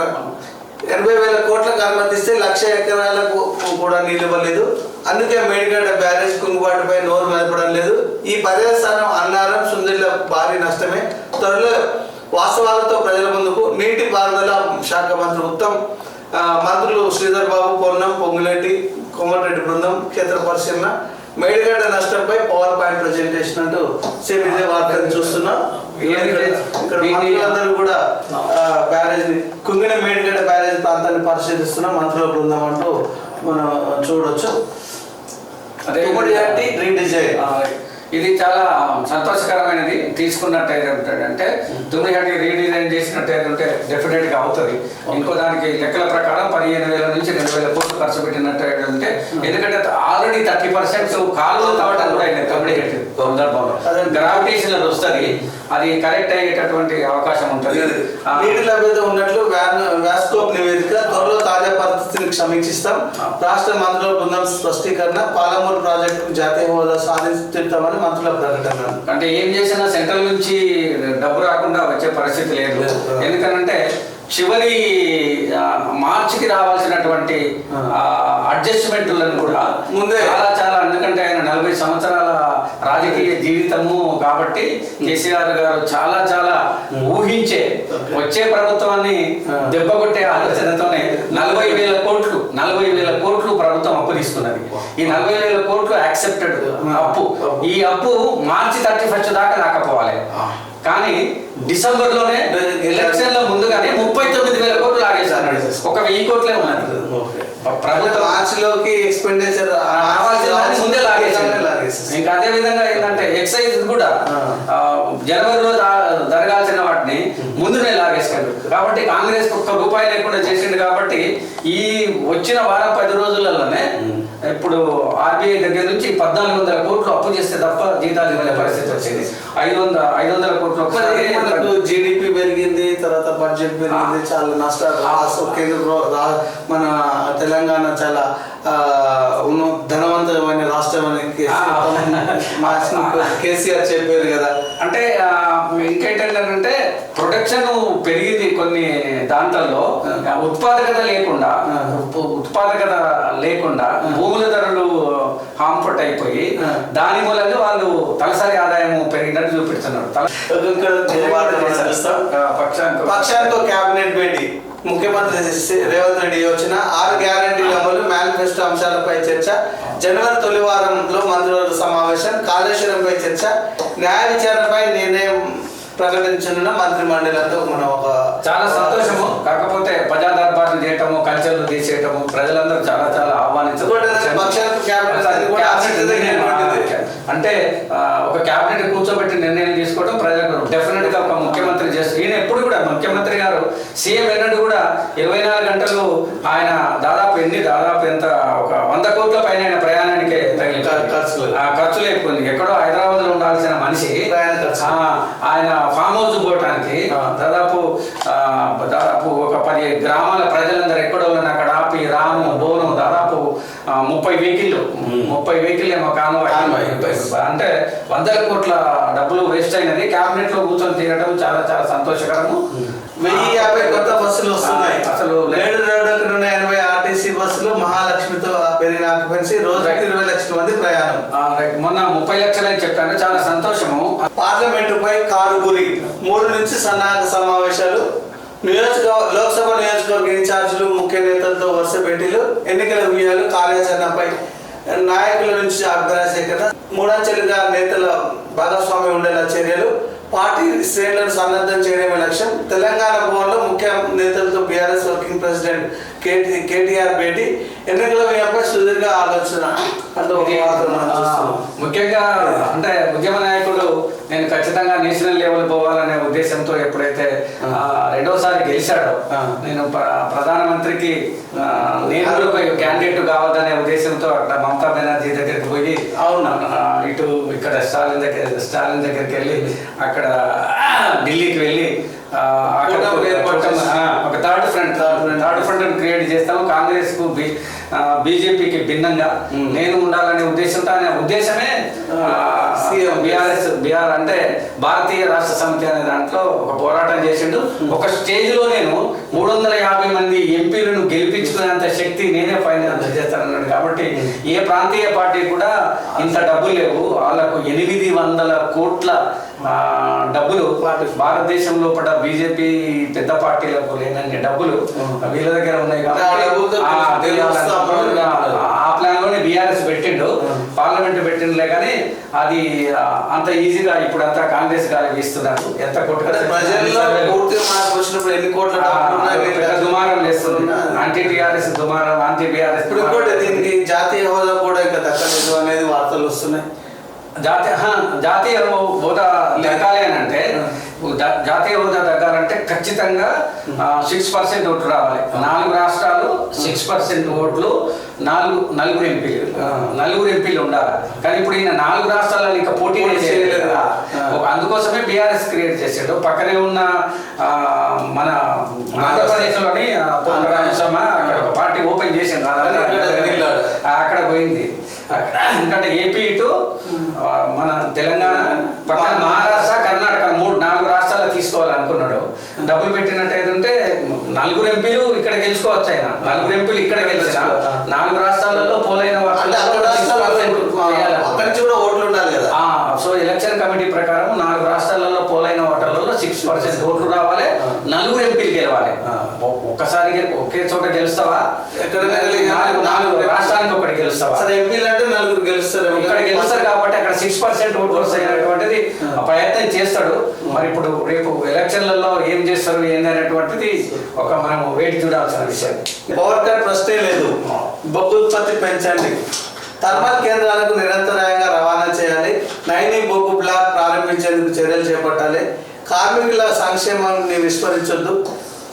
80,000 కోట్లకు అనుమతిస్తే 1,00,000 ఎకరాలకు కూడా నీళ్ళు ఇవ్వలేదు. అందుకే మేడిగడ్డ బ్యారేజ్ కుంగుబాటుపై నోరు మెదపడం లేదు. ఈ పర్యవసానం అన్నారం, సుందరిలో భారీ నష్టమే. త్వరలో వాస్తవాలతో ప్రజల ముందుకు. నీటి పారుదల శాఖ మంత్రి ఉత్తమ్, మంత్రులు శ్రీధర్ బాబు, పొన్నం, పొంగులేటి, కోమటిరెడ్డి బృందం క్షేత్ర పరిశీలన. మేడిగడ్డ నష్టంపై పవర్ పాయింట్ ప్రజెంటేషన్ అంటూ సేమ్ ఇదే వార్తను చూస్తున్నాం. ఇక్కడ మంత్రులందరూ కూడా బ్యారేజ్ కుంగిన మేడిగడ్డ బ్యారేజ్ ప్రాంతాన్ని పరిశీలిస్తున్నాం మంత్రుల బృందం అంటూ మనం చూడవచ్చు. రీడిజైన్ ఇది చాలా సంతోషకరమైనది. తీసుకున్నట్టయితే తుమ్మిగడ్డి రీడిజైన్ చేసినట్టయితే డెఫినెట్గా అవుతుంది. ఇంకో దానికి లెక్కల ప్రకారం 15,000 నుంచి 2,000 కోట్లు ఖర్చు పెట్టినట్టయితే, ఎందుకంటే ఆల్రెడీ 30% కాలువలు తవ్వడం కూడా అయినాయి తుమ్మిగడ్డి సందర్భంలో. గ్రావిటేషన్ అది వస్తుంది, అది కరెక్ట్ అయ్యేటటువంటి అవకాశం ఉంటుంది. నీటి లభ్యత ఉన్నట్లు వ్యాస్కోప్ నివేదిక. త్వరలో తాజా పరిస్థితిని సమీక్షిస్తాం. రాష్ట్ర మంత్రుల బృందం స్పష్టీకరణ. పాలమూరు ప్రాజెక్టు జాతీయ హోదా సాధిస్తామని మంత్రుల ప్రకటన. అంటే ఏం చేసినా సెంట్రల్ నుంచి డబ్బు రాకుండా వచ్చే పరిస్థితి లేదు. ఎందుకంటే చివరి మార్చికి రావాల్సినటువంటి అడ్జస్ట్మెంట్లను కూడా ముందే చాలా ఎందుకంటే ఆయన 40 సంవత్సరాల రాజకీయ జీవితము కాబట్టి కేసీఆర్ గారు చాలా ఊహించే వచ్చే ప్రభుత్వాన్ని దెబ్బకొట్టే ఆలోచనతోనే 40,000 కోట్లు ప్రభుత్వం అప్పు తీసుకున్నది. ఈ 40,000 కోట్లు యాక్సెప్టెడ్ అప్పు. ఈ అప్పు మార్చి 31 దాకా రాకపోవాలి. కానీ డిసెంబర్లోనే ఎలక్షన్ల ముందుగానే 39,000 కోట్లు లాగేశారు. 1,000 కోట్లే ఉన్నది. ప్రభుత్వం మార్చిలోకి ఎక్స్పెండిచర్ ముందే లాగేసారు. ఇంకా అదే విధంగా ఏంటంటే ఎక్సైజ్ కూడా జనవరిలో జరగాల్సిన వాటిని ముందునే లాగేసారు. కాబట్టి కాంగ్రెస్ ₹1 లేకుండా చేసిండు. కాబట్టి ఈ వచ్చిన వారం 10 రోజులలోనే ఇప్పుడు ఆర్బీఐ దగ్గర నుంచి 1,400 కోట్లు అప్పు చేస్తే తప్ప జీతాలు ఇవ్వలే పరిస్థితి వచ్చింది. 500 కోట్లు జీడిపి పెరిగింది, తర్వాత బడ్జెట్ పెరిగింది, చాలా నష్టాలు. మన తెలంగాణ చాలా ధనవంతమైన రాష్ట్రం అని కేసీఆర్ చెప్పారు కదా. అంటే ఇంకేంటంటే ప్రొడక్షన్ పెరిగింది కొన్ని దాంట్లో, ఉత్పాదకత లేకుండా భూముల ధరలు హాంఫర్ట్ అయిపోయి దాని మూలంగా వాళ్ళు తలసరి ఆదాయం పెరిగినట్టు చూపిస్తున్నారు. పక్షానికి క్యాబినెట్ భేటీ, ముఖ్యమంత్రి రేవంత్ రెడ్డి వచ్చిన 6 గ్యారంటీల అమలు, మేనిఫెస్టో అంశాలపై చర్చ, జనవరి తొలి వారంలో మంత్రివర్గ సమావేశం, కాళేశ్వరంపై చర్చ, న్యాయ విచారణపై నిర్ణయం ప్రకటించిన మంత్రి మండలితో మనం ఒక చాలా సంతోషము. కాకపోతే ప్రజా దర్బార్లు చేయటము, కల్చర్లు తీసేయటము ప్రజలందరూ చాలా చాలా ఆహ్వానించారు. అంటే ఒక క్యాబినెట్ కూర్చోబెట్టి నిర్ణయం తీసుకోవడం ప్రజలకు డెఫినెట్ గా ఒక ముఖ్యమంత్రి చేస్తారు. ఈయన ఎప్పుడు కూడా ముఖ్యమంత్రి గారు సీఎం ఎన్నడూ కూడా 24 గంటలు ఆయన దాదాపు ఎంత ఒక 100 కోట్ల పైన ఆయన ప్రయాణానికి ఖర్చులు ఎక్కువ. ఎక్కడో హైదరాబాద్ లో ఉండాల్సిన మనిషి ఆయన ఫామ్ హౌస్ పోవటానికి దాదాపు ఒక 10 గ్రామాల ప్రజలందరూ ఎక్కడో అక్కడ ఆపి రాము బోను దాదాపు 30 వెహికల్ ఏమో అంటే 100 కోట్ల డబ్బులు వేస్ట్ అయినది. క్యాబినెట్ లో కూర్చొని తీరడం చాలా చాలా సంతోషకరము. 1050 కొత్త బస్సులు వస్తున్నాయి. అసలు 780 ఆర్టీసీ బస్సులు మహాలక్ష్మితో పెరిగిన ఆక్యుపెన్సీ, రోజుకి 20 లక్షల మంది ప్రయాణం. మొన్న 30 లక్షలు అని చెప్పాను, చాలా సంతోషము. పార్లమెంటుపై కారుగురి, 3 నుంచి సన్నాహక సమావేశాలు, లోక్సభ నియోజకవర్గ ఇన్ఛార్జీలు, ముఖ్య నేతలతో వరుస భేటీలు, ఎన్నికల వ్యూహాలు, కార్యాచరణపై నాయకుల నుంచి అభిప్రాయ సేకరణ, 3 అంచెలుగా నేతల భాగస్వామ్యం ఉండేలా చర్యలు, పార్టీ శ్రేణులను సన్నద్ధం చేయడమే లక్ష్యం, తెలంగాణ భవన్లో ముఖ్య నేతలతో బీఆర్ఎస్ వర్కింగ్ ప్రెసిడెంట్ కేటీఆర్ భేటీ, ఎన్నికల వ్యూహంపై సుదీర్ఘ ఆలోచన. ముఖ్యంగా అంటే ఉద్యమ నాయకుడు నేను ఖచ్చితంగా నేషనల్ లెవెల్ పోవాలనే ఉద్దేశంతో ఎప్పుడైతే 2వసారి గెలిచాడో, నేను ప్రధానమంత్రికి నేను క్యాండిడేట్ కావద్దనే ఉద్దేశంతో అక్కడ మమతా బెనర్జీ దగ్గరికి పోయి ఇక్కడ స్టాలిన్ దగ్గరికి వెళ్ళి అక్కడ ఢిల్లీకి వెళ్ళి ఒక థర్డ్ ఫ్రంట్ క్రియేట్ చేస్తాము. కాంగ్రెస్ కు బీజేపీకి భిన్నంగా నేను ఉండాలనే ఉద్దేశంతో, అనే ఉద్దేశమే బీఆర్ అంటే భారతీయ రాష్ట్ర సమితి అనే దాంట్లో ఒక పోరాటం చేసిండు. ఒక స్టేజ్ లో నేను 350 మంది ఎంపీలను గెలిపించుకునేంత శక్తి నేనే ఫైనాన్స్ చేస్తానన్నాడు. కాబట్టి ఏ ప్రాంతీయ పార్టీ కూడా ఇంత డబ్బులు లేవు. వాళ్ళకు 800 కోట్ల డబ్బులు భారతదేశం లోపల బీజేపీ పెద్ద పార్టీలకు లేనన్ని డబ్బులు వీళ్ళ దగ్గర ఉన్నాయి. ఆ ప్లాన్ లోనే బీఆర్ఎస్ పెట్టిండు, పార్లమెంట్ పెట్టిండులే. కానీ అది అంత ఈజీగా ఇప్పుడు అంతా కాంగ్రెస్ గాలి వీస్తున్నారు. ఎంత దుమారం చేస్తుంది, యాంటీ టీఆర్ఎస్ దుమారం, యాంటీ బీఆర్ఎస్. దీనికి జాతీయ హోదా కూడా ఇంకా దక్కలేదు అనేది వార్తలు వస్తున్నాయి. జాతీయ హోదా దక్కాలి అని అంటే, జాతీయ హోదా దక్కాలంటే ఖచ్చితంగా 6% ఓట్లు రావాలి. 4 రాష్ట్రాలు 6% ఓట్లు, 4 ఎంపీలు ఉండాలి. కానీ ఇప్పుడు ఈయన 4 రాష్ట్రాలలో ఇంకా పోటీ చేయలేదు కదా. అందుకోసమే బీఆర్ఎస్ క్రియేట్ చేసాడు. పక్కనే ఉన్న మన ఆంధ్రప్రదేశ్లోని అక్కడ ఒక పార్టీ ఓపెన్ చేసింది, అక్కడ పోయింది. ఎందుకంటే ఏపీ ఇటు మన తెలంగాణ పక్కన మహారాష్ట్ర, కర్ణాటక 4 రాష్ట్రాలు తీసుకోవాలనుకున్నాడు. డబ్బులు పెట్టినట్టు ఏదంటే 4 ఎంపీలు ఇక్కడ గెలుచుకోవచ్చు. ఆయన 4 ఎంపీలు ఇక్కడ గెలిచిన 4 రాష్ట్రాలలో పోలైన ఓట్లు ఉండాలి కదా. సో ఎలక్షన్ కమిటీ ప్రకారం 4 రాష్ట్రాలలో పోలైన ఓటర్లలో 6% ఓట్లు రావాలి, 4 ఎంపీలు గెలవాలి. ఒక్కసారిగా ఒకే చోట గెలుస్తావా? 4 రాష్ట్రానికి ఒకటి గెలుస్తావా? ఎంపీలు అంటే 4 గెలుస్తారు. ఇక్కడ గెలుస్తారు కాబట్టి అక్కడ 6% ఓట్లు వస్తాయనేటువంటిది ప్రయత్నం చేస్తాడు. మరి ఇప్పుడు రేపు ఎలక్షన్లలో ఏం చేస్తారు ఏంది అనేటువంటిది ఒక మనం వేచి చూడాల్సిన విషయం. పవర్ కట్ ప్రశ్నే లేదు. బొగ్గు ఉత్పత్తి పెంచండి, థర్మల్ కేంద్రాలకు నిరంతరాయంగా రవాణా చేయాలి, నైని బొగ్గు బ్లాక్ ప్రారంభించేందుకు చర్యలు చేపట్టాలి, కార్మికుల సంక్షేమాన్ని విస్మరించొద్దు,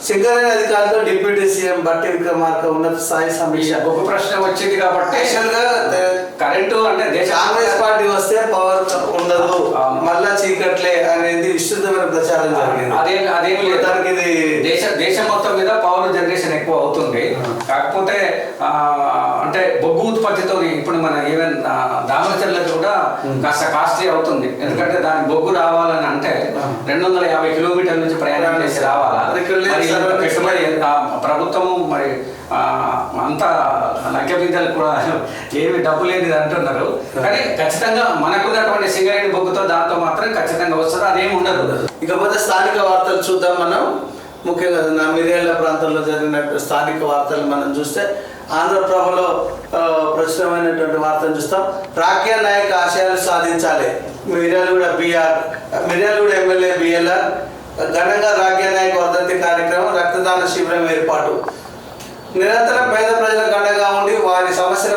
సింగరేణి అధికారులతో డిప్యూటీ సీఎం బట్టి విక్రమార్క ఉన్నత స్థాయి సమీక్ష. ఒక ప్రశ్న వచ్చింది కాబట్టి యాక్చువల్గా కరెంటు అంటే కాంగ్రెస్ పార్టీ వస్తే పవర్ ఉండదు, మళ్ళా చీకట్లే అనేది విస్తృతమైన ప్రచారం జరిగింది. అదేమి లేదు, దానికి ఇది దేశం మొత్తం మీద పవర్ జనరేషన్ ఎక్కువ అవుతుంది. కాకపోతే అంటే బొగ్గు ఉత్పత్తితో ఇప్పుడు మన ఈవెన్ దామరచర్లకు కూడా కాస్త కాస్ట్లీ అవుతుంది. ఎందుకంటే దాని బొగ్గు రావాలని అంటే 250 కిలోమీటర్ల నుంచి ప్రయాణం చేసి రావాలా. పెట్టుబడి ప్రభుత్వము మరి అంత లంకె విద్యలు కూడా ఏమి డబ్బు లేనిది అంటున్నారు. కానీ ఖచ్చితంగా మనకున్నటువంటి సింగరేణి బొగ్గుతో దాంతో మాత్రం ఖచ్చితంగా వస్తుంది, అదేమి ఉండదు. ఇకపోతే స్థానిక వార్తలు చూద్దాం మనం. ముఖ్యంగా నా మిర్యాల ప్రాంతంలో జరిగినటువంటి స్థానిక వార్తలు మనం చూస్తే ఆంధ్రప్రభలో ప్రచురమైనటువంటి వార్తను చూస్తాం. రాఖ్యా నాయక్ ఆశయాలు సాధించాలి. మిర్యాలగూడ ఎమ్మెల్యే బిఎల్ఆర్ ఘనంగా రాఖ్యా నాయక్ వర్ధంతి కార్యక్రమం, రక్తదాన శిబిరం ఏర్పాటు. నిరంతరం పేద ప్రజలకు అండగా ఉండి వారి సమస్యల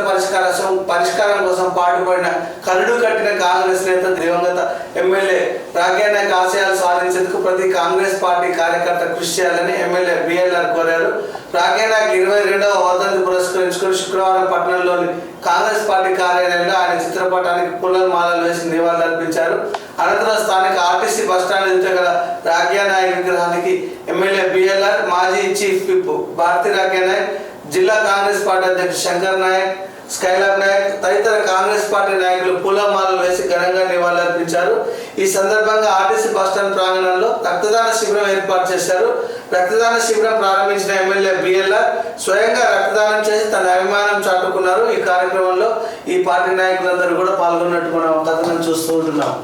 పరిష్కారం కోసం పాటుపడిన కరుడు కట్టిన కాంగ్రెస్ నేత దివంగత ఎమ్మెల్యే రాఖ్యా నాయక్ ఆశయాలు సాధించేందుకు ప్రతి కాంగ్రెస్ పార్టీ కార్యకర్త కృషి చేయాలని ఎమ్మెల్యే బిఎల్ఆర్ కోరారు. రాఖ్యా నాయక్ 22వ వర్ధంతి పురస్కరించుకుని శుక్రవారం పట్టణంలోని కాంగ్రెస్ పార్టీ కార్యాలయంలో ఆయన చిత్రపటానికి పూలమాలలు వేసి నివాళులర్పించారు. అనంతరం స్థానిక ఆర్టీసీ బస్టాండ్ ఎదుట గల రాఖ్యా నాయక్ విగ్రహానికి ఎమ్మెల్యే బిఎల్ఆర్, మాజీ చీఫ్ విప్ భారతి రాఖ్యా నాయక్, జిల్లా కాంగ్రెస్ పార్టీ అధ్యక్షుడు శంకర్ నాయక్, స్కైలాబ్ నాయక్ తదితర కాంగ్రెస్ పార్టీ నాయకులు పూలమాలలు వేసి ఘనంగా నివాళులర్పించారు. ఈ సందర్భంగా ఆర్టీసీ బస్టాండ్ ప్రాంగణంలో రక్తదాన శిబిరం ఏర్పాటు చేశారు. రక్తదాన శిబిరం ప్రారంభించిన ఎమ్మెల్యే బిఎల్ఆర్ స్వయంగా రక్తదానం చేసి తన అభిమానం చాటుకున్నారు. ఈ కార్యక్రమంలో ఈ పార్టీ నాయకులందరూ కూడా పాల్గొన్నట్టు మనం కథనం చూస్తూ ఉంటున్నాం.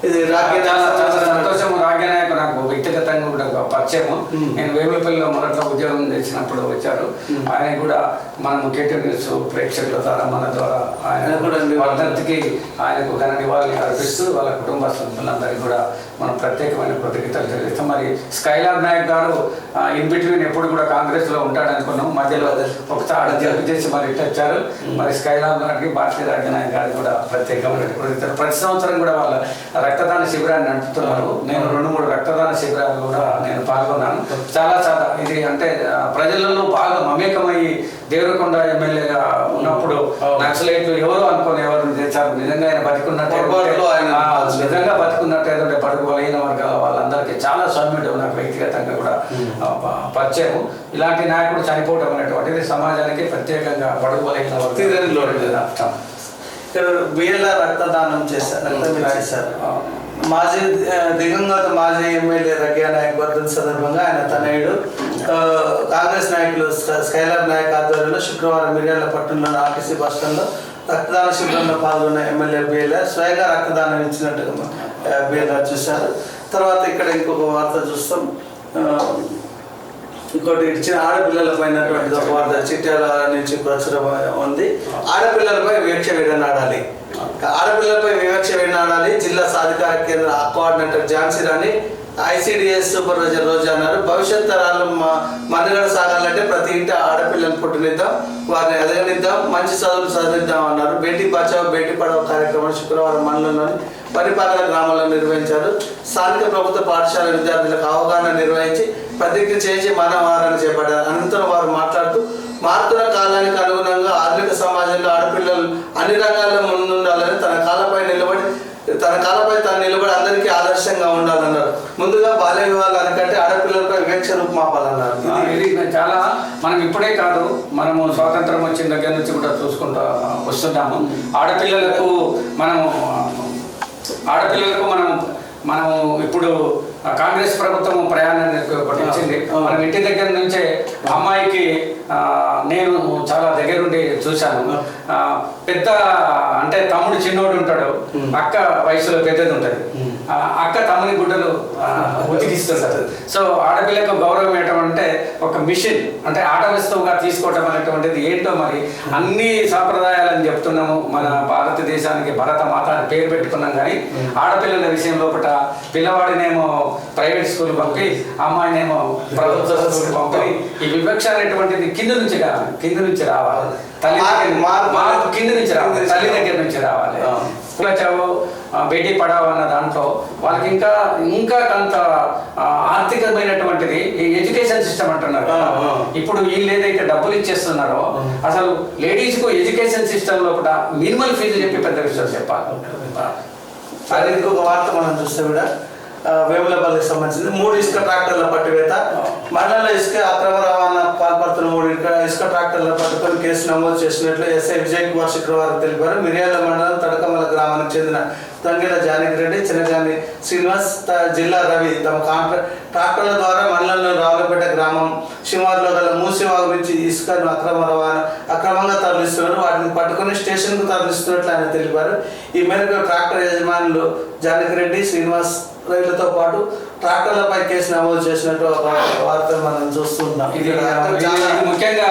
ఇది చాలా సంతోషము. రాఖ్యా నాయక్ నాకు వ్యక్తిగతంగా కూడా పరిచయము. నేను వేములపల్లిలో మొదట్లో ఉద్యోగం చేసినప్పుడు వచ్చారు. ఆయన కూడా మనం కేటీ న్యూస్ ప్రేక్షకుల ద్వారా మన ద్వారా ఆయన కూడా వర్ధంతికి ఆయనకు ఘన నివాళులు అర్పిస్తూ వాళ్ళ కుటుంబ సభ్యులందరికీ కూడా మనం ప్రత్యేకమైన కృతజ్ఞతలు తెలియజేస్తాం. మరి స్కైలాబ్ నాయక్ గారు ఇన్ బిట్వీన్ ఎప్పుడు కూడా కాంగ్రెస్ లో ఉంటాడు అనుకున్నాం. మధ్యలో ఒక తాడు జరుపు చేసి మరి ఇట్లా వచ్చారు. మరి స్కైలాబ్ గారికి భారతీయ రాఖ్యా నాయక్ గారికి కూడా ప్రత్యేకమైన కృతజ్ఞతలు. ప్రతి సంవత్సరం కూడా వాళ్ళ రక్తదాన శిబిరాన్ని నడుపుతున్నారు. నేను 2-3 రక్తదాన శిబిరాలు కూడా నేను పాల్గొన్నాను. చాలా ఇది అంటే ప్రజలలో బాగా మమేకమయ్యి దేవరకొండ ఎమ్మెల్యేగా ఉన్నప్పుడు నక్సలైట్లు ఎవరు అనుకుని ఎవరు చేశారు. నిజంగా ఆయన బతికున్నట్టే నిజంగా బతికున్నట్టే పడుగు బలహీన వర్గాల వాళ్ళందరికీ చాలా సౌమ్యుడు నాకు వ్యక్తిగతంగా కూడా పరిచయం. ఇలాంటి నాయకుడు చనిపోవడం అనేటువంటిది సమాజానికి ప్రత్యేకంగా పడుగు బలహీన వర్గాలు బిఎల్ఆర్ రక్తదానం చేశారు. మాజీ దివంగత మాజీ ఎమ్మెల్యే రాఖ్యా నాయక్ వర్ధంతి సందర్భంగా ఆయన తనయుడు కాంగ్రెస్ నాయకులు స్కైలాబ్ నాయక్ ఆధ్వర్యంలో శుక్రవారం మిర్యాల పట్టణంలోని ఆర్టీసీ బస్టాండ్లో రక్తదాన శిబిరంలో పాల్గొన్న ఎమ్మెల్యే బిఎల్ఆర్ స్వయంగా రక్తదానం ఇచ్చినట్టుగా బిఎల్ఆర్ చూశారు. తర్వాత ఇక్కడ ఇంకొక వార్త చూస్తాం. ఇంకోటి ఇచ్చిన ఆడపిల్లలపై ఒక వార్త చిట్యాల నుంచి ప్రచురం ఉంది. ఆడపిల్లలపై వివక్ష విడనాడాలి. ఆడపిల్లలపై వివక్ష విడనాడాలి. జిల్లా సాధికార కేంద్ర కోఆర్డినేటర్ ఝాన్సీ రాణి ఐసిడిఎస్ సూపర్వైజర్ రోజు అన్నారు. భవిష్యత్ తరాలు మనుగడ సాగాలంటే ప్రతి ఇంటి ఆడపిల్లలు పుట్టినిద్దాం, వారిని ఎదగనిద్దాం, మంచి చదువులు చదివిద్దాం అన్నారు. బేటీ బచావో బేటీ పడావో కార్యక్రమాన్ని శుక్రవారం మండలంలోని పరిపాలన గ్రామాల్లో నిర్వహించారు. స్థానిక ప్రభుత్వ పాఠశాల విద్యార్థులకు అవగాహన నిర్వహించి ప్రతిజ్ఞ చేసి మానవాహారాన్ని చేపట్టారు. అనంతరం వారు మాట్లాడుతూ మారుతున్న కాలానికి అనుగుణంగా ఆధునిక సమాజంలో ఆడపిల్లలు అన్ని రంగాల్లో ముందుండాలని తన కాలపై తను నిలబడి అందరికీ ఆదర్శంగా ఉండాలన్నారు. ముందుగా బాల్య వివాహాలు అనుకంటే ఆడపిల్లలపై వివక్ష రూపుమాపాలన్నారు. ఇది చాలా మనం ఇప్పుడే కాదు, మనము స్వాతంత్రం వచ్చిన దగ్గర నుంచి కూడా చూసుకుంటూ వస్తున్నాము. ఆడపిల్లలకు మనం ఇప్పుడు కాంగ్రెస్ ప్రభుత్వం ప్రయాణాన్ని పట్టించింది. మనం ఇంటి దగ్గర నుంచే అమ్మాయికి నేను చాలా దగ్గరుండి చూశాను. పెద్ద అంటే తమ్ముడు చిన్నోడు ఉంటాడు, అక్క వయసులో పెద్దది ఉంటుంది. అక్క తమ్ముని గుడ్డలు ఉతికిస్తుంటారు. సో ఆడపిల్లకు గౌరవం ఇవ్వటం అంటే ఒక మిషన్ అంటే ఆటవస్తువుగా తీసుకోవటం అనేటువంటిది ఏంటో మరి అన్ని సాంప్రదాయాలని చెప్తున్నాము. మన భారతదేశానికి భరత మాత అని పేరు పెట్టుకున్నాం. కానీ ఆడపిల్లల విషయం లోపల పిల్లవాడినేమో ప్రైవేట్ స్కూల్ పంపి అమ్మాయినేమో ప్రభుత్వ స్కూల్ పంపి ఈ వివక్ష అనేటువంటిది కింద నుంచి రావాలి. మార్పు కింద నుంచి రావాలి, తల్లి దగ్గర నుంచి రావాలి. బచావో బేటీ పడావో అన్న దాంట్లో వాళ్ళకి ఇంకా కొంత ఆర్థికమైనటువంటిది ఎడ్యుకేషన్ సిస్టమ్ అంటున్నారు. ఇప్పుడు వీళ్ళు ఏదైతే డబ్బులు ఇచ్చేస్తున్నారో అసలు లేడీస్కు ఎడ్యుకేషన్ సిస్టంలో కూడా మినిమల్ ఫీజు చెప్పి పెద్ద విషయం చెప్పాలి. అదే ఇంకొక వార్త మనం చూస్తే కూడా వేములపల్లికి సంబంధించింది 3 ఇసుక ట్రాక్టర్ల పట్టివేత. మహిళల ఇసుక అక్రమ రవాణా పాల్పడుతున్న 3 ఇసుక ట్రాక్టర్ల పట్టుకొని కేసు నమోదు చేసినట్లు ఎస్ఐ విజయ్ కుమార్ శుక్రవారం తెలిపారు. మిర్యాల మండలం తడకమల గ్రామానికి చెందిన తంగెల జానకి రెడ్డి, చిన్నజాని శ్రీనివాస్, జిల్లా రవి తమ ట్రాక్టర్ల ద్వారా మండలంలో రావులపేట గ్రామం శివారులో గల మూసివాగు నుంచి ఇసుకను అక్రమంగా తరలిస్తున్నారు. వాటిని పట్టుకొని స్టేషన్కు తరలిస్తున్నట్లు ఆయన తెలిపారు. ఈ మేరకు ట్రాక్టర్ యజమానులు జానకి రెడ్డి, శ్రీనివాస్ రైళ్లతో పాటు ట్రాక్టర్లపై కేసు నమోదు చేసినట్టు వార్తలు మనం చూస్తున్నాం. ఇది ముఖ్యంగా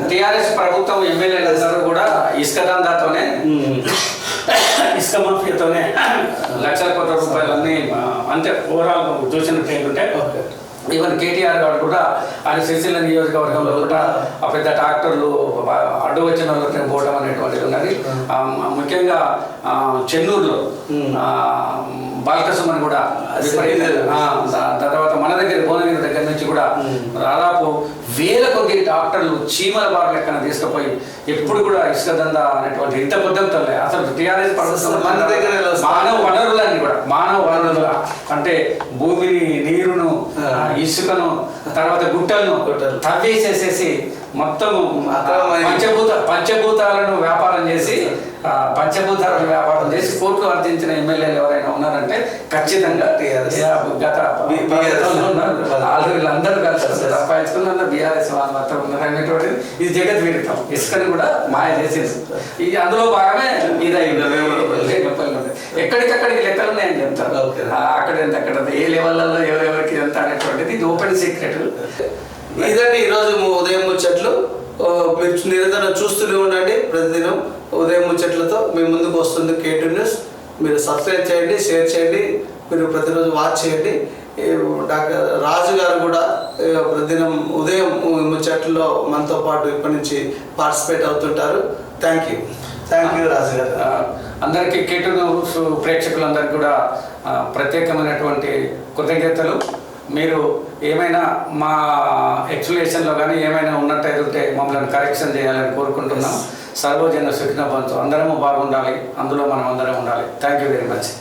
టిఆర్ఎస్ ప్రభుత్వం ఎమ్మెల్యేలందరూ కూడా ఇసుక దందాతోనే, ఇసుక మాఫియాతోనే లక్షల కోట్ల రూపాయలన్నీ అంతే ఓవరాల్ చూసినట్టు ఏంటంటే ఈవెన్ కేటీఆర్ గారు కూడా ఆయన సిరిసిల్ల నియోజకవర్గంలో కూడా ఆ పెద్ద ట్రాక్టర్లు అడ్డు వచ్చిన వాళ్ళకి పోవడం అనేటువంటిది ఉన్నది. ముఖ్యంగా చెన్నూరులో బాలకసుమని కూడా తర్వాత మన దగ్గర భువనగిరి దగ్గర నుంచి కూడా దాదాపు వేల కొద్ది ట్రాక్టర్లు చీమల బార్ లెక్కన తీసుకుపోయి ఎప్పుడు కూడా ఇసుక దందా అనేటువంటి ఇంత పొద్దుతలే. అసలు టీఆర్ఎస్ ప్రభుత్వం మన దగ్గర మానవ వనరులు అంటే భూమిని, నీరును, ఇసుకను, తర్వాత గుట్టలను తవ్వేసేసేసి మొత్తము పంచభూతాలను వ్యాపారం చేసి కోట్లు ఆర్జించిన ఎమ్మెల్యేలు ఎవరైనా ఉన్నారంటే ఖచ్చితంగా గత వీళ్ళందరూ కలిసి సంపాదించుకున్న బీఆర్ఎస్ వాళ్ళు మాత్రం ఉన్నారు అనేటువంటిది ఇది జగత్ విరుద్ధం. ఇసుకని కూడా మాయ చేసేసి ఇది అందులో భాగమే ఇదైంది. ఎక్కడికక్కడికి లెక్కలు ఉన్నాయని చెప్తారు. అక్కడ ఎంత అక్కడ ఏ లెవెల్లో ఎవరెవరికి ఎంత అనేటువంటిది ఇది ఓపెన్ సీక్రెట్. ఇదండి ఈరోజు ఉదయం ముచ్చట్లు. మీరు నిరంతరం చూస్తూనే ఉండండి. ప్రతిదినం ఉదయం ముచ్చట్లతో మీ ముందుకు వస్తుంది K2 న్యూస్. మీరు సబ్స్క్రైబ్ చేయండి, షేర్ చేయండి, మీరు ప్రతిరోజు వాచ్ చేయండి. డాక్టర్ రాజు గారు కూడా ప్రతిదినం ఉదయం ముచ్చట్లలో మనతో పాటు ఇప్పటి నుంచి పార్టిసిపేట్ అవుతుంటారు. థ్యాంక్ యూ రాజు గారు. అందరికీ K2 న్యూస్ ప్రేక్షకులందరికీ కూడా ప్రత్యేకమైనటువంటి కృతజ్ఞతలు. మీరు ఏమైనా మా ఎక్స్ప్లెనేషన్లో కానీ ఏమైనా ఉన్నట్టయితే మమ్మల్ని కరెక్షన్ చేయాలని కోరుకుంటున్నాం. సర్వజన సుఖినో భవంతు. అందరము బాగుండాలి, అందులో మనం అందరం ఉండాలి. Thank you very much.